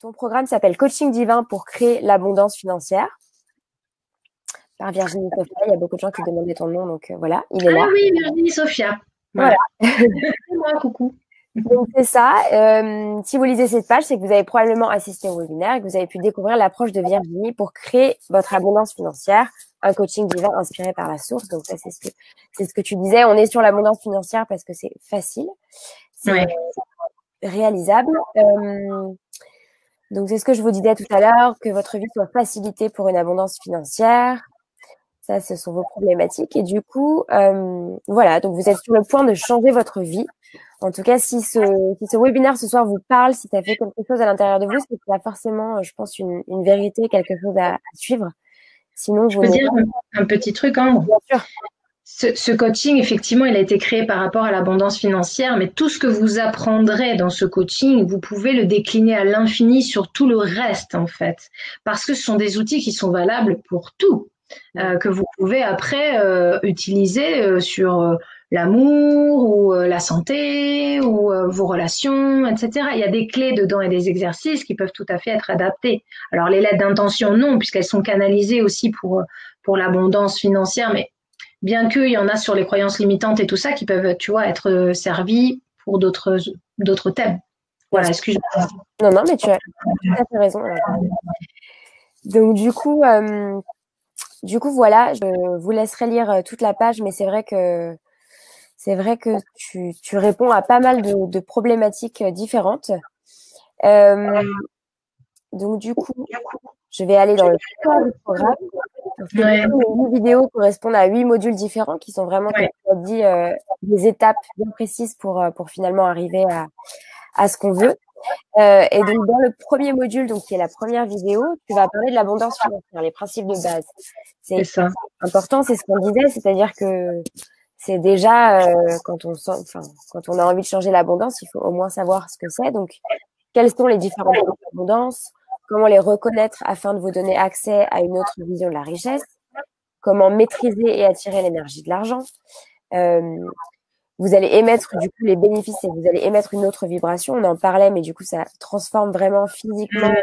ton programme s'appelle Coaching divin pour créer l'abondance financière par Virginie Sophia. Il y a beaucoup de gens qui demandaient ton nom, donc voilà, il est là. Ah oui, Virginie Sophia. Voilà. Moi, coucou. Donc c'est ça. Si vous lisez cette page, c'est que vous avez probablement assisté au webinaire et que vous avez pu découvrir l'approche de Virginie pour créer votre abondance financière, un coaching divin inspiré par la source. Donc ça, c'est ce que tu disais. On est sur l'abondance financière parce que c'est facile, c'est réalisable. Donc c'est ce que je vous disais tout à l'heure, que votre vie soit facilitée pour une abondance financière. Ça, ce sont vos problématiques. Et du coup, voilà, donc vous êtes sur le point de changer votre vie. En tout cas, si ce webinaire ce soir vous parle, si ça fait quelque chose à l'intérieur de vous, c'est qu'il y a forcément, je pense, une vérité, quelque chose à suivre. Sinon, je peux dire un petit truc, Ambre. Bien sûr. Ce coaching, effectivement, il a été créé par rapport à l'abondance financière, mais tout ce que vous apprendrez dans ce coaching, vous pouvez le décliner à l'infini sur tout le reste, en fait. Parce que ce sont des outils qui sont valables pour tout. Que vous pouvez après utiliser sur l'amour ou la santé ou vos relations, etc. Il y a des clés dedans et des exercices qui peuvent tout à fait être adaptés. Alors les lettres d'intention, non, puisqu'elles sont canalisées aussi pour l'abondance financière, mais bien qu'il y en a sur les croyances limitantes et tout ça qui peuvent, tu vois, être servis pour d'autres thèmes. Voilà, excuse-moi. Non, mais tu as tout à fait raison. Donc du coup, voilà, je vous laisserai lire toute la page, mais c'est vrai que tu réponds à pas mal de problématiques différentes. Donc du coup, je vais aller dans le cœur du programme. Parce que les 8 vidéos correspondent à 8 modules différents qui sont vraiment, comme tu as dit, des étapes bien précises pour finalement arriver à ce qu'on veut. Et donc, dans le premier module, donc qui est la première vidéo, tu vas parler de l'abondance financière, les principes de base. C'est ça. Important, c'est ce qu'on disait, c'est-à-dire que c'est déjà quand on a envie de changer l'abondance, il faut au moins savoir ce que c'est. Donc, quelles sont les différentes formes d'abondance, comment les reconnaître afin de vous donner accès à une autre vision de la richesse, comment maîtriser et attirer l'énergie de l'argent. Vous allez émettre du coup les bénéfices et vous allez émettre une autre vibration. On en parlait, mais du coup, ça transforme vraiment physiquement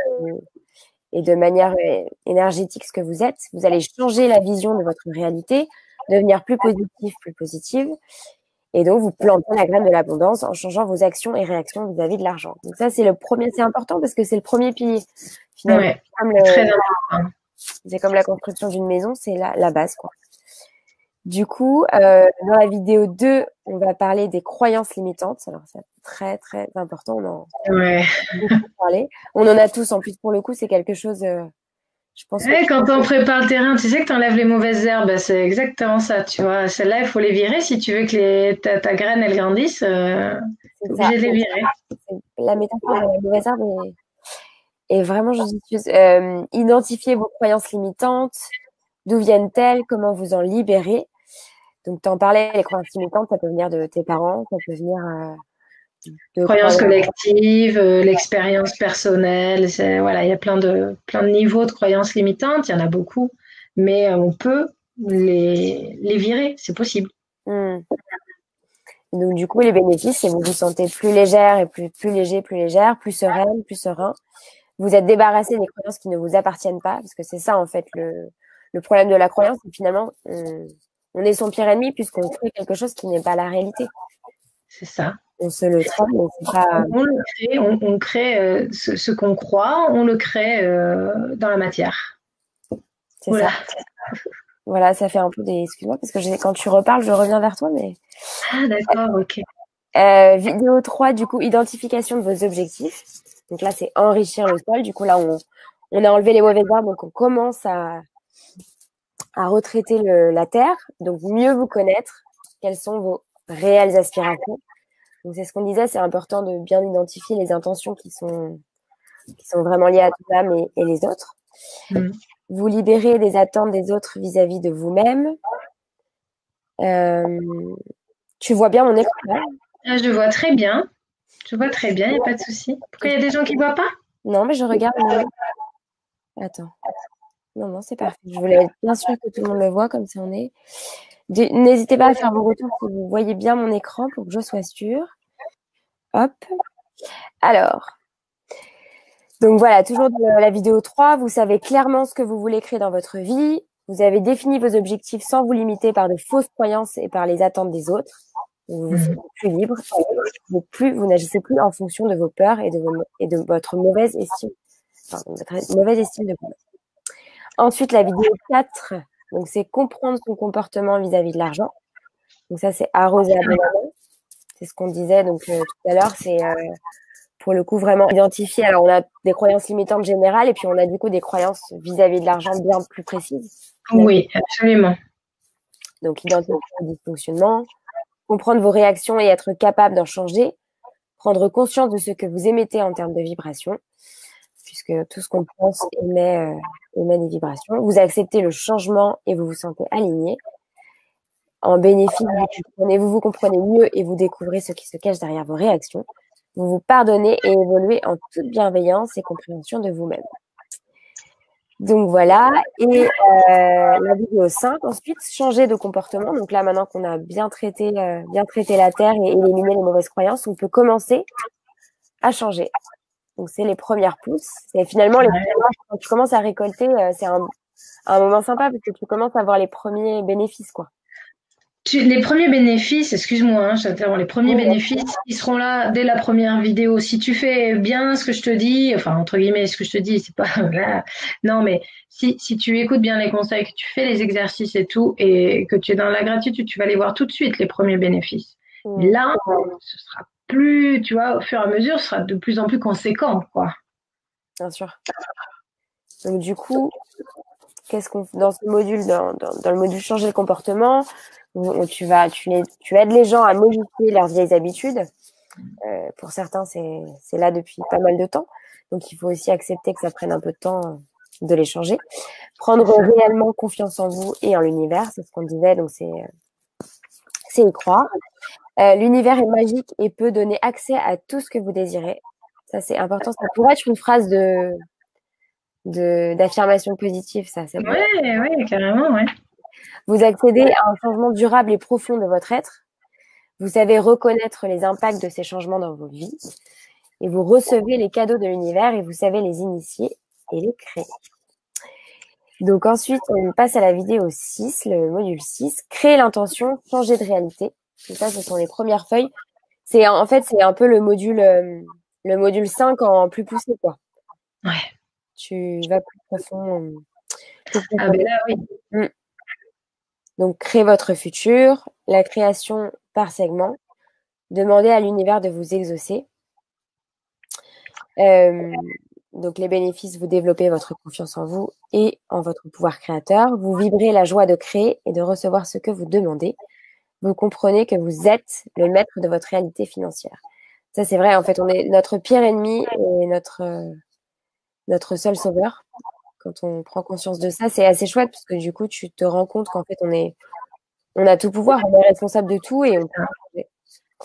et de manière énergétique ce que vous êtes. Vous allez changer la vision de votre réalité, devenir plus positif, plus positive. Et donc, vous plantez la graine de l'abondance en changeant vos actions et réactions vis-à-vis de l'argent. Donc ça, c'est important parce que c'est le premier pilier. Finalement, c'est comme la construction d'une maison, c'est la base, quoi. Du coup, dans la vidéo 2, on va parler des croyances limitantes. Alors, c'est très, très important. On en a tous. En plus, pour le coup, c'est quelque chose, je pense. Quand on prépare le terrain, tu sais que tu enlèves les mauvaises herbes. C'est exactement ça, tu vois. Celles-là, il faut les virer si tu veux que ta graine, elle grandisse. Tu es obligé de les virer. La métaphore de la mauvaise herbe est vraiment judicieuse. Identifiez vos croyances limitantes. D'où viennent-elles? Comment vous en libérer? Donc, tu en parlais, les croyances limitantes, ça peut venir de tes parents, ça peut venir de croyances collectives, l'expérience personnelle. Voilà, il y a plein de niveaux de croyances limitantes, il y en a beaucoup, mais on peut les virer, c'est possible. Donc, du coup, les bénéfices, c'est que vous vous sentez plus légère et plus léger, plus légère, plus sereine, plus serein. Vous êtes débarrassé des croyances qui ne vous appartiennent pas, parce que c'est ça, en fait, le problème de la croyance, c'est finalement, on est son pire ennemi puisqu'on crée quelque chose qui n'est pas la réalité. C'est ça. On se le trouve, mais c'est pas... On crée ce qu'on croit, on le crée dans la matière. C'est ça. Voilà, ça fait un peu des... Excuse-moi, parce que quand tu reparles, je reviens vers toi, mais... Ah, d'accord, ok. Vidéo 3, du coup, identification de vos objectifs. Donc là, c'est enrichir le sol. Du coup, là, on a enlevé les mauvaises herbes, donc on commence à retraiter la terre. Donc, mieux vous connaître. Quelles sont vos réelles aspirations? Donc, c'est ce qu'on disait, c'est important de bien identifier les intentions qui sont vraiment liées à tout âme et les autres. Vous libérez des attentes des autres vis-à-vis de vous-même. Tu vois bien mon écran? Je vois très bien. Je vois très bien, il n'y a pas de souci. Pourquoi il y a des gens qui ne voient pas? Non, mais je regarde. Attends. Non, c'est parfait. Je voulais être bien sûre que tout le monde le voit, comme ça on est. N'hésitez pas à faire vos retours si vous voyez bien mon écran pour que je sois sûre. Hop. Alors, Donc voilà, toujours dans la vidéo 3, vous savez clairement ce que vous voulez créer dans votre vie. Vous avez défini vos objectifs sans vous limiter par de fausses croyances et par les attentes des autres. Vous vous sentez plus libre. Vous n'agissez plus en fonction de vos peurs et de votre mauvaise estime. Enfin, votre mauvaise estime de vous. Ensuite, la vidéo 4, donc c'est comprendre son comportement vis-à-vis de l'argent. Donc ça, c'est arroser abondamment. C'est ce qu'on disait donc tout à l'heure. C'est pour le coup vraiment identifier. Alors, on a des croyances limitantes générales et puis on a du coup des croyances vis-à-vis de l'argent bien plus précises. Oui, absolument. Donc, identifier le dysfonctionnement, comprendre vos réactions et être capable d'en changer, prendre conscience de ce que vous émettez en termes de vibrations, puisque tout ce qu'on pense émet des vibrations. Vous acceptez le changement et vous vous sentez aligné. En bénéfice, vous vous comprenez mieux et vous découvrez ce qui se cache derrière vos réactions. Vous vous pardonnez et évoluez en toute bienveillance et compréhension de vous-même. Donc voilà, et la vidéo 5, ensuite, changer de comportement. Donc là, maintenant qu'on a bien traité la Terre et éliminé les mauvaises croyances, on peut commencer à changer. Donc c'est les premières pousses. C'est finalement, quand tu commences à récolter, c'est un moment sympa parce que tu commences à voir les premiers bénéfices, quoi. Les premiers bénéfices, excuse-moi, j'interromps, les premiers bénéfices, ils seront là dès la première vidéo. Si tu fais bien ce que je te dis, enfin, entre guillemets, ce que je te dis, c'est pas là. Non, mais si tu écoutes bien les conseils, que tu fais les exercices et tout, et que tu es dans la gratitude, tu vas les voir tout de suite, les premiers bénéfices. Là, ce sera plus, tu vois, au fur et à mesure, ce sera de plus en plus conséquent, quoi. Bien sûr. Donc, du coup, dans ce module, dans le module changer le comportement, tu aides les gens à modifier leurs vieilles habitudes. Pour certains, c'est là depuis pas mal de temps. Donc, il faut aussi accepter que ça prenne un peu de temps de les changer. Prendre réellement confiance en vous et en l'univers, c'est ce qu'on disait, donc c'est y croire. L'univers est magique et peut donner accès à tout ce que vous désirez. Ça, c'est important. Ça pourrait être une phrase d'affirmation positive, ça. Ouais, carrément, ouais. Vous accédez à un changement durable et profond de votre être. Vous savez reconnaître les impacts de ces changements dans vos vies. Et vous recevez les cadeaux de l'univers et vous savez les initier et les créer. Donc ensuite, on passe à la vidéo 6, le module 6, créer l'intention, changer de réalité. Et ça, ce sont les premières feuilles. En fait, c'est un peu le module 5 en plus poussé, quoi. Ouais. Tu vas plus profond. Ah ben là, oui. Donc, créez votre futur, la création par segment. Demandez à l'univers de vous exaucer. Donc, les bénéfices, vous développez votre confiance en vous et en votre pouvoir créateur. Vous vibrez la joie de créer et de recevoir ce que vous demandez. Vous comprenez que vous êtes le maître de votre réalité financière. Ça, c'est vrai. En fait, on est notre pire ennemi et notre seul sauveur. Quand on prend conscience de ça, c'est assez chouette parce que du coup, tu te rends compte qu'en fait, on a tout pouvoir, on est responsable de tout et on peut changer.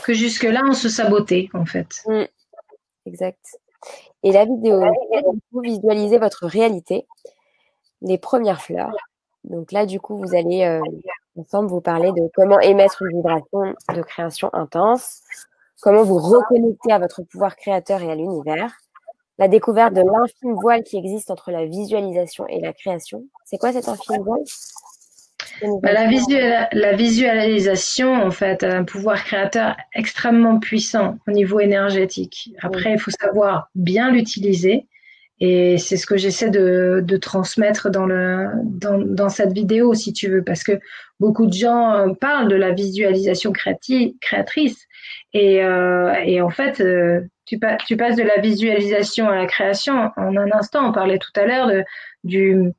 Que jusque-là, on se sabotait, en fait. Exact. Et la vidéo, vous visualisez votre réalité, les premières fleurs. Donc là, du coup, vous allez ensemble vous parler de comment émettre une vibration de création intense, comment vous reconnecter à votre pouvoir créateur et à l'univers, la découverte de l'infime voile qui existe entre la visualisation et la création. C'est quoi cet infime voile ? La visualisation, en fait, a un pouvoir créateur extrêmement puissant au niveau énergétique. Après, il faut savoir bien l'utiliser. Et c'est ce que j'essaie de transmettre dans cette vidéo, si tu veux, parce que beaucoup de gens parlent de la visualisation créatrice. Et en fait, tu passes de la visualisation à la création en un instant. On parlait tout à l'heure du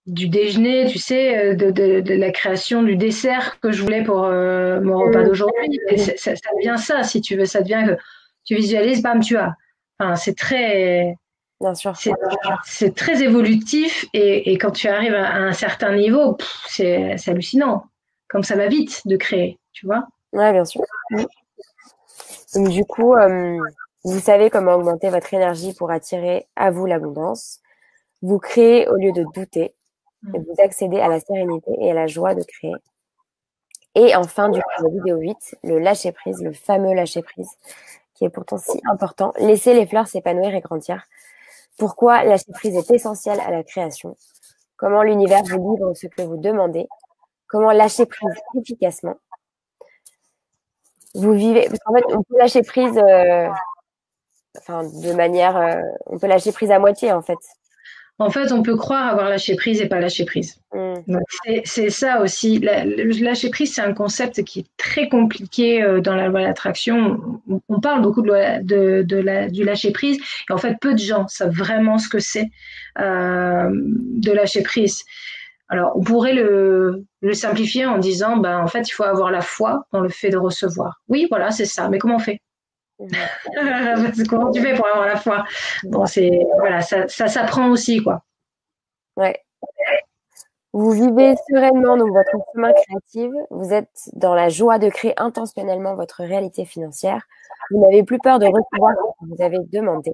déjeuner, tu sais, de la création du dessert que je voulais pour mon repas d'aujourd'hui. Ça devient ça, si tu veux. Ça devient que tu visualises, bam, tu as. Enfin, c'est très... Bien sûr. C'est très évolutif et quand tu arrives à un certain niveau, c'est hallucinant. Comme ça va vite de créer, tu vois. Ouais, bien sûr. Donc du coup, vous savez comment augmenter votre énergie pour attirer à vous l'abondance. Vous créez au lieu de douter. Et vous accédez à la sérénité et à la joie de créer. Et enfin, du coup, la vidéo 8, le lâcher-prise, le fameux lâcher-prise, qui est pourtant si important. Laissez les fleurs s'épanouir et grandir. Pourquoi lâcher prise est essentiel à la création. Comment l'univers vous livre ce que vous demandez. Comment lâcher prise efficacement. Vous vivez, parce qu'en fait, on peut lâcher prise, de manière, on peut lâcher prise à moitié, en fait. En fait, on peut croire avoir lâché prise et pas lâcher prise. Donc, c'est ça aussi. Le lâcher prise, c'est un concept qui est très compliqué dans la loi de l'attraction. On parle beaucoup du lâcher prise. Et en fait, peu de gens savent vraiment ce que c'est de lâcher prise. Alors, on pourrait le simplifier en disant, en fait, il faut avoir la foi dans le fait de recevoir. Oui, voilà, c'est ça. Mais comment on fait? Comment tu fais pour avoir la foi? Bon, voilà, ça s'apprend aussi, quoi. Ouais. Vous vivez sereinement donc votre chemin créatif. Vous êtes dans la joie de créer intentionnellement votre réalité financière. Vous n'avez plus peur de recevoir ce que vous avez demandé.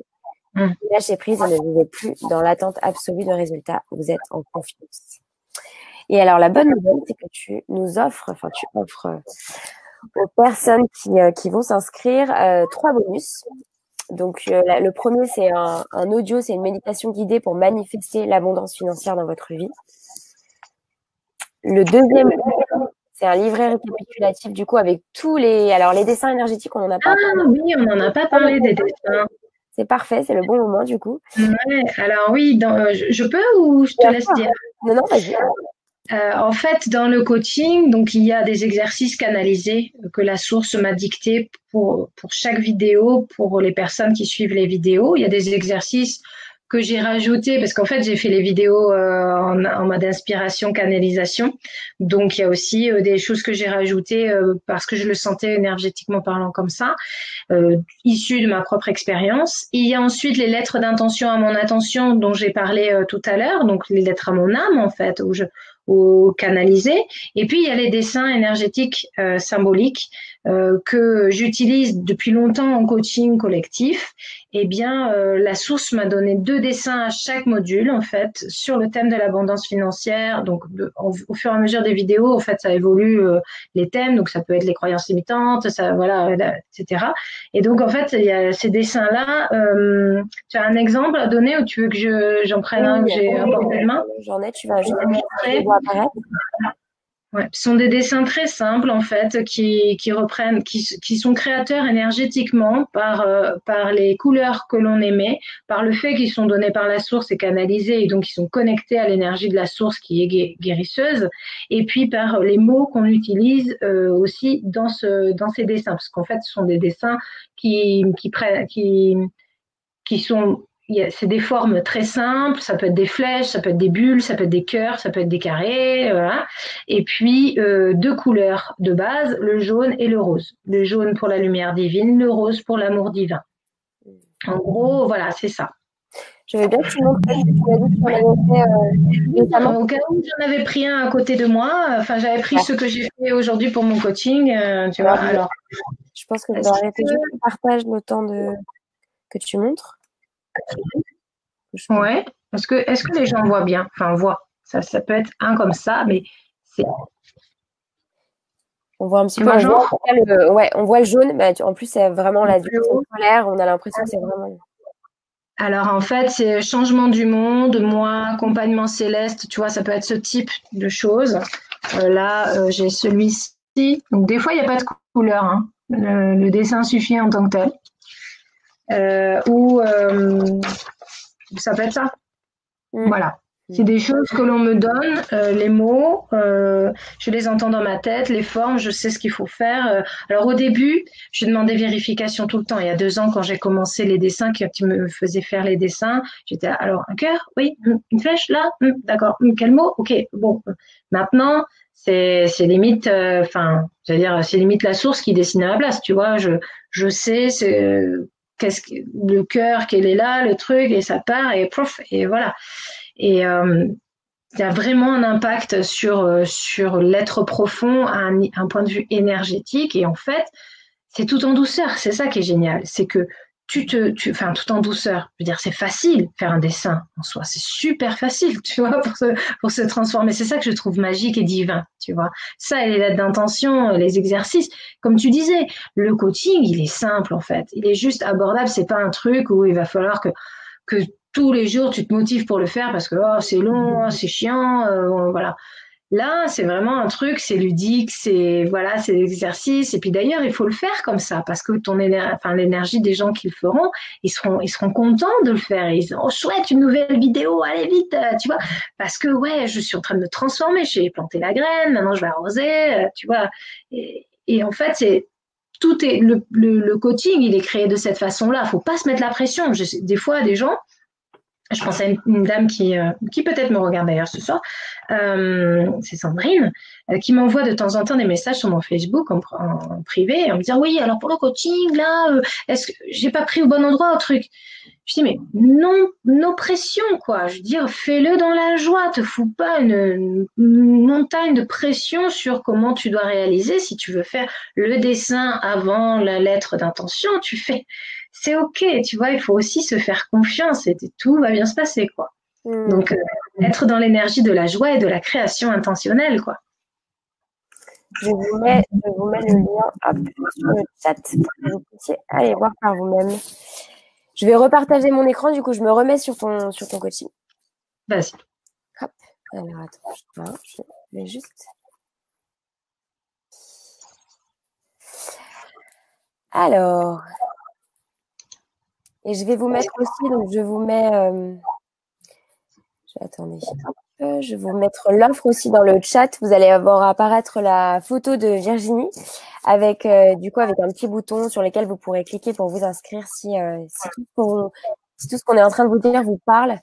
Lâchez prise et ne vivez plus dans l'attente absolue de résultats. Vous êtes en confiance. Et alors, la bonne nouvelle, c'est que tu offres aux personnes qui vont s'inscrire 3 bonus. Donc, le premier, c'est un audio, c'est une méditation guidée pour manifester l'abondance financière dans votre vie. Le deuxième, c'est un livret récapitulatif, du coup, avec tous les dessins énergétiques, on n'en a pas parlé. Ah oui, on n'en a pas parlé des dessins. C'est parfait, c'est le bon moment, du coup. Ouais, alors oui, je peux ou je te laisse dire? Non, vas-y. En fait, dans le coaching, donc il y a des exercices canalisés que la source m'a dictés pour chaque vidéo, pour les personnes qui suivent les vidéos. Il y a des exercices que j'ai rajoutés parce qu'en fait, j'ai fait les vidéos en mode inspiration, canalisation. Donc, il y a aussi des choses que j'ai rajoutées parce que je le sentais énergétiquement parlant comme ça, issues de ma propre expérience. Il y a ensuite les lettres d'intention à mon attention dont j'ai parlé tout à l'heure, donc les lettres à mon âme en fait, ou canalisé. Et puis, il y a les dessins énergétiques symboliques que j'utilise depuis longtemps en coaching collectif. Eh bien, la source m'a donné 2 dessins à chaque module, en fait, sur le thème de l'abondance financière. Donc, au fur et à mesure des vidéos, en fait, ça évolue les thèmes. Donc, ça peut être les croyances limitantes, ça, voilà, etc. Et donc, en fait, il y a ces dessins-là. Tu as un exemple à donner ou tu veux que j'en prenne un que j'ai à portée de main? J'en ai, tu vas juste montrer. Ouais, ce sont des dessins très simples en fait qui reprennent, qui sont créateurs énergétiquement par les couleurs que l'on émet, par le fait qu'ils sont donnés par la source et canalisés et donc ils sont connectés à l'énergie de la source qui est guérisseuse, et puis par les mots qu'on utilise aussi dans ces dessins, parce qu'en fait ce sont des dessins qui sont c'est des formes très simples, ça peut être des flèches, ça peut être des bulles, ça peut être des cœurs, ça peut être des carrés, voilà. Et puis 2 couleurs de base, le jaune et le rose. Le jaune pour la lumière divine, le rose pour l'amour divin. En gros, voilà, c'est ça. Je veux bien que tu montres au cas où j'en avais pris un à côté de moi, j'avais pris ce que j'ai fait aujourd'hui pour mon coaching, tu vois. Alors, je pense que je vais arrêter juste le partage le temps que tu montres. Ouais. Est-ce que les gens voient bien? Enfin, voient. Ça peut être un comme ça, mais c'est. On voit un petit peu. On voit le jaune, mais en plus, c'est vraiment la direction polaire. On a l'impression que c'est vraiment. Alors, en fait, c'est changement du monde, moi, accompagnement céleste, tu vois, ça peut être ce type de choses. Là, j'ai celui-ci. Donc, des fois, il n'y a pas de couleur. Hein. Le dessin suffit en tant que tel. Ou ça peut être ça. Voilà. C'est des choses que l'on me donne, les mots, je les entends dans ma tête, les formes, je sais ce qu'il faut faire. Alors au début, je demandais vérification tout le temps. Il y a 2 ans, quand j'ai commencé les dessins, qui me faisaient faire les dessins, j'étais alors un cœur, oui, une flèche là, d'accord, quel mot, ok, bon. Maintenant, c'est limite, c'est limite la source qui dessine à la place, tu vois. Je sais le cœur, qu'elle est là, le truc, et ça part, et prof, et voilà. Et il y a vraiment un impact sur l'être profond à un point de vue énergétique. Et en fait, c'est tout en douceur. C'est ça qui est génial. C'est que tout en douceur. Je veux dire, c'est facile faire un dessin en soi. C'est super facile, tu vois, pour se transformer. C'est ça que je trouve magique et divin, tu vois. Ça et les lettres d'intention, les exercices. Comme tu disais, le coaching, il est simple en fait. Il est juste abordable. C'est pas un truc où il va falloir que tous les jours, tu te motives pour le faire parce que oh, c'est long, c'est chiant, voilà. Là, c'est vraiment un truc, c'est ludique, c'est voilà, c'est l'exercice. Et puis d'ailleurs, il faut le faire comme ça parce que l'énergie des gens qui le feront, ils seront contents de le faire. Et ils diront, oh chouette, une nouvelle vidéo, allez vite, tu vois. Parce que ouais, je suis en train de me transformer. J'ai planté la graine, maintenant je vais arroser, tu vois. Et en fait, tout est le coaching, il est créé de cette façon-là. Faut pas se mettre la pression. Des fois, des gens. Je pense à une dame qui peut-être me regarde d'ailleurs ce soir, c'est Sandrine, qui m'envoie de temps en temps des messages sur mon Facebook en privé en me disant oui, alors pour le coaching, là, est-ce que j'ai pas pris au bon endroit au truc? Je dis mais non, nos pressions quoi. Je veux dire, fais-le dans la joie, te fous pas une montagne de pression sur comment tu dois réaliser. Si tu veux faire le dessin avant la lettre d'intention, tu fais. C'est ok, tu vois, il faut aussi se faire confiance et tout va bien se passer, quoi. Donc, être dans l'énergie de la joie et de la création intentionnelle, quoi. Je vous mets le lien sur le chat pour que vous puissiez aller voir par vous-même. Je vais repartager mon écran, du coup, je me remets sur ton coaching. Vas-y. Hop. Alors, attends, je vais juste... Alors... Et je vais vous mettre aussi, donc je vous mets... Attendez, je vais vous mettre l'offre aussi dans le chat. Vous allez voir apparaître la photo de Virginie avec du coup avec un petit bouton sur lequel vous pourrez cliquer pour vous inscrire si tout ce qu'on est en train de vous dire vous parle.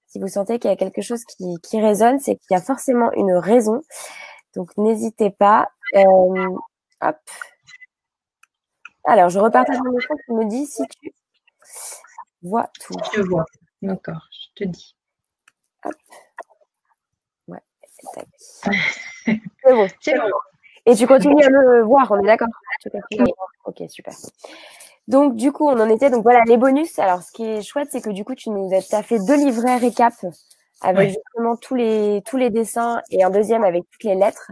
Si vous sentez qu'il y a quelque chose qui résonne, c'est qu'il y a forcément une raison. Donc n'hésitez pas. Hop. Alors je repartage mon écran qui me dit si tu vois tout. Je vois. D'accord, je te dis. Hop. Ouais. C'est bon. C'est bon. Et tu continues à me voir, on est d'accord? Ok, super. Donc, du coup, on en était. Donc, voilà, les bonus. Alors, ce qui est chouette, c'est que du coup, tu as fait 2 livrets récap avec justement tous les dessins et un deuxième avec toutes les lettres.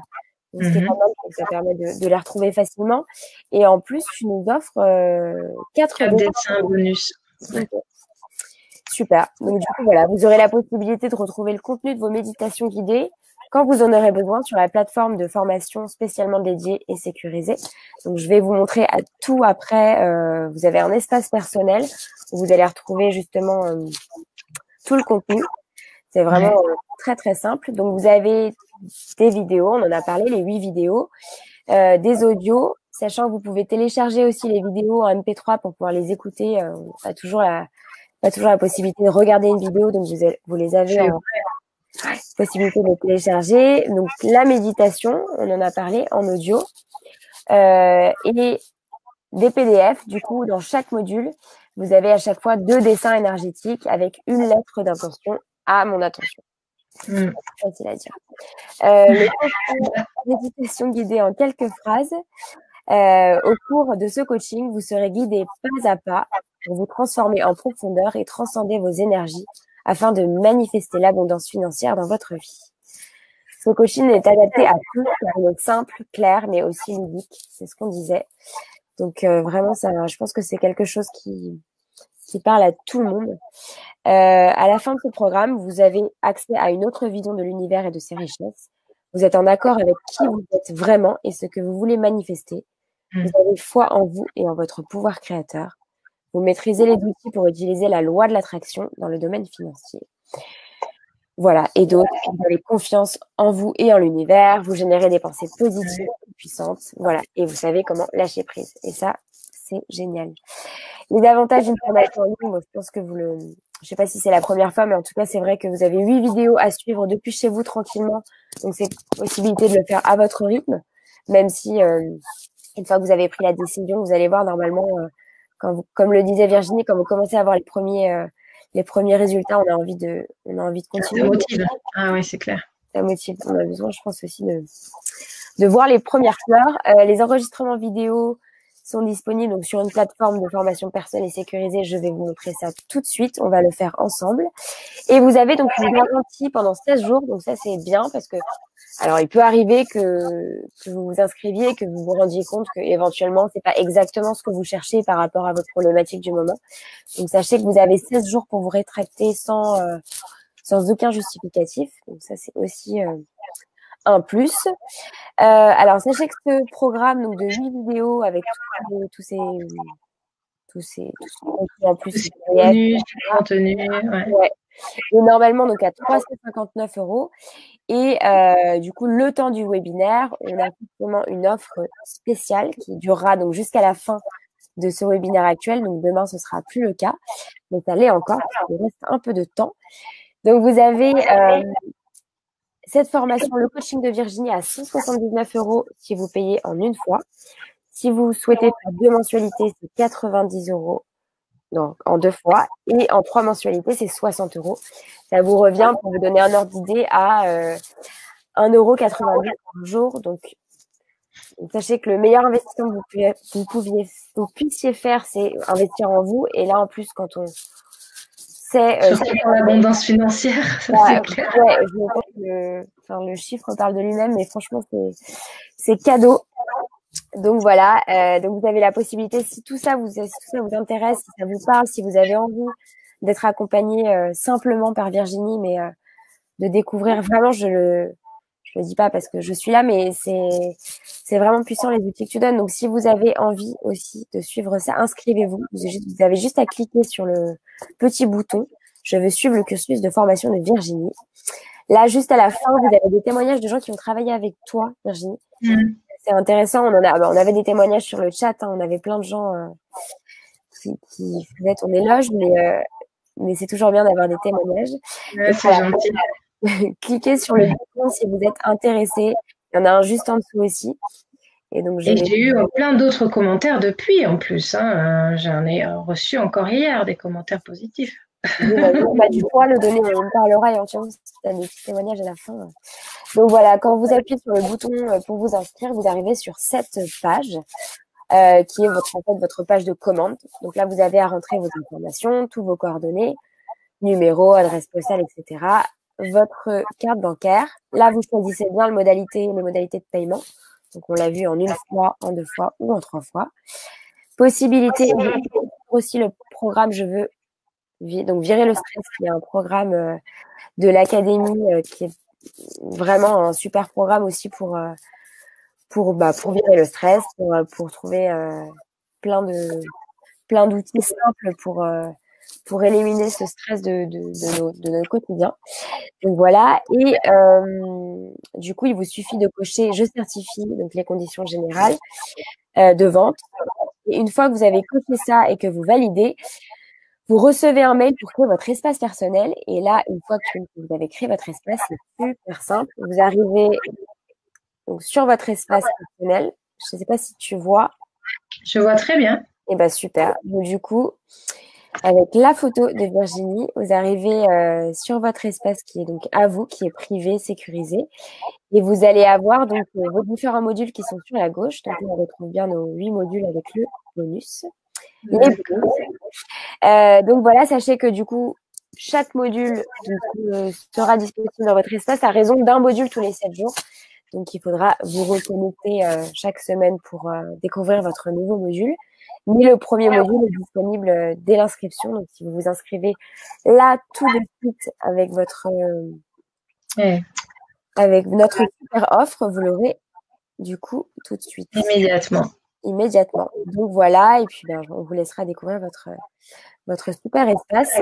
Donc, ce qui est pas mal, ça permet de les retrouver facilement. Et en plus, tu nous offres 4 dessins bonus. Okay. Super. Donc, du coup, voilà, vous aurez la possibilité de retrouver le contenu de vos méditations guidées quand vous en aurez besoin sur la plateforme de formation spécialement dédiée et sécurisée. Donc, je vais vous montrer à tout après. Vous avez un espace personnel où vous allez retrouver justement tout le contenu. C'est vraiment très, très simple. Donc, vous avez des vidéos, on en a parlé, les 8 vidéos, des audios, sachant que vous pouvez télécharger aussi les vidéos en MP3 pour pouvoir les écouter. Pas toujours la possibilité de regarder une vidéo, donc vous les avez en possibilité de les télécharger. Donc, la méditation, on en a parlé en audio. Et des PDF, du coup, dans chaque module, vous avez à chaque fois 2 dessins énergétiques avec une lettre d'intention à mon attention. C'est facile à dire. Les méditations guidées en quelques phrases. Au cours de ce coaching, vous serez guidé pas à pas pour vous transformer en profondeur et transcender vos énergies afin de manifester l'abondance financière dans votre vie. Ce coaching est adapté à tous, car il est simple, clair, mais aussi ludique. C'est ce qu'on disait. Donc vraiment, je pense que c'est quelque chose qui parle à tout le monde. À la fin de ce programme, vous avez accès à une autre vision de l'univers et de ses richesses. Vous êtes en accord avec qui vous êtes vraiment et ce que vous voulez manifester. Vous avez foi en vous et en votre pouvoir créateur. Vous maîtrisez les outils pour utiliser la loi de l'attraction dans le domaine financier. Voilà, et d'autres, vous avez confiance en vous et en l'univers, vous générez des pensées positives et puissantes, voilà, et vous savez comment lâcher prise. Et ça, c'est génial. Les avantages d'une formation en ligne, moi, je pense que je sais pas si c'est la première fois, mais en tout cas, c'est vrai que vous avez 8 vidéos à suivre depuis chez vous tranquillement, donc c'est possibilité de le faire à votre rythme, même si une fois que vous avez pris la décision, vous allez voir normalement, comme le disait Virginie, quand vous commencez à avoir les premiers résultats, on a envie de continuer. Ça motive. Ah oui, c'est clair. Ça motive. On a besoin, je pense aussi, de voir les premières fleurs. Les enregistrements vidéo sont disponibles donc, sur une plateforme de formation personnelle et sécurisée. Je vais vous montrer ça tout de suite. On va le faire ensemble. Et vous avez donc une garantie pendant 16 jours. Donc ça, c'est bien parce que, alors, il peut arriver que vous vous inscriviez, que vous vous rendiez compte que éventuellement, c'est pas exactement ce que vous cherchez par rapport à votre problématique du moment. Donc, sachez que vous avez 16 jours pour vous rétracter sans aucun justificatif. Donc ça, c'est aussi un plus. Alors, sachez que ce programme donc, de 8 vidéos avec tous ces en plus, contenu, ouais. Et normalement, donc à 359 €. Et du coup, le temps du webinaire, on a justement une offre spéciale qui durera donc jusqu'à la fin de ce webinaire actuel. Donc demain, ce sera plus le cas, mais ça l'est encore parce qu'il reste un peu de temps. Donc vous avez cette formation, le coaching de Virginie, à 179 € si vous payez en une fois. Si vous souhaitez faire 2 mensualités, c'est 90 € donc en 2 fois. Et en 3 mensualités, c'est 60 €. Ça vous revient, pour vous donner un ordre d'idée, à 1,90 € par jour. Donc, sachez que le meilleur investissement que vous puissiez faire, c'est investir en vous. Et là, en plus, quand on sait… surtout pour l'abondance financière, ça c'est clair. Ouais, je pense que le chiffre parle de lui-même, mais franchement, c'est cadeau. Donc voilà, donc vous avez la possibilité, si tout ça vous intéresse, si ça vous parle, si vous avez envie d'être accompagné simplement par Virginie, mais de découvrir vraiment, je le dis pas parce que je suis là, mais c'est vraiment puissant les outils que tu donnes. Donc si vous avez envie aussi de suivre ça, inscrivez-vous. Vous avez juste à cliquer sur le petit bouton « Je veux suivre le cursus de formation de Virginie ». Là, juste à la fin, vous avez des témoignages de gens qui ont travaillé avec toi, Virginie. C'est intéressant. On avait des témoignages sur le chat. On avait plein de gens qui faisaient ton éloge, mais c'est toujours bien d'avoir des témoignages. Ouais, c'est gentil. Cliquez sur le bouton si vous êtes intéressé. Il y en a un juste en dessous aussi. Et donc j'ai eu plein d'autres commentaires depuis en plus. J'en ai reçu encore hier des commentaires positifs. Tu pourras le donner par l'oreille entièrement si tu as des petits témoignages à la fin. Donc voilà, quand vous appuyez sur le bouton pour vous inscrire, vous arrivez sur cette page qui est votre page de commande. Donc là, vous avez à rentrer vos informations, tous vos coordonnées, numéro, adresse postale, etc. Votre carte bancaire. Là, vous choisissez bien les modalités de paiement. Donc on l'a vu en une fois, en 2 fois ou en 3 fois. Possibilité aussi le programme Je veux donc virer le stress, qui est un programme de l'académie qui est vraiment un super programme aussi pour virer le stress, pour trouver plein d'outils simples pour éliminer ce stress de notre quotidien. Donc voilà. Et du coup, il vous suffit de cocher « Je certifie » donc les conditions générales de vente. Et une fois que vous avez coché ça et que vous validez, vous recevez un mail pour créer votre espace personnel. Et là, une fois que vous avez créé votre espace, c'est super simple. Vous arrivez donc, sur votre espace personnel. Je ne sais pas si tu vois. Je vois très bien. Et bien, super. Donc, du coup, avec la photo de Virginie, vous arrivez sur votre espace qui est donc à vous, qui est privé, sécurisé. Et vous allez avoir donc vos différents modules qui sont sur la gauche. Donc, on retrouve bien nos 8 modules avec le bonus. Donc voilà, sachez que du coup, chaque module sera disponible dans votre espace à raison d'un module tous les 7 jours. Donc, il faudra vous reconnecter chaque semaine pour découvrir votre nouveau module. Mais le premier module est disponible dès l'inscription. Donc, si vous vous inscrivez là tout de suite avec avec notre super offre, vous l'aurez du coup tout de suite. Immédiatement. Donc voilà, et puis on vous laissera découvrir votre super espace.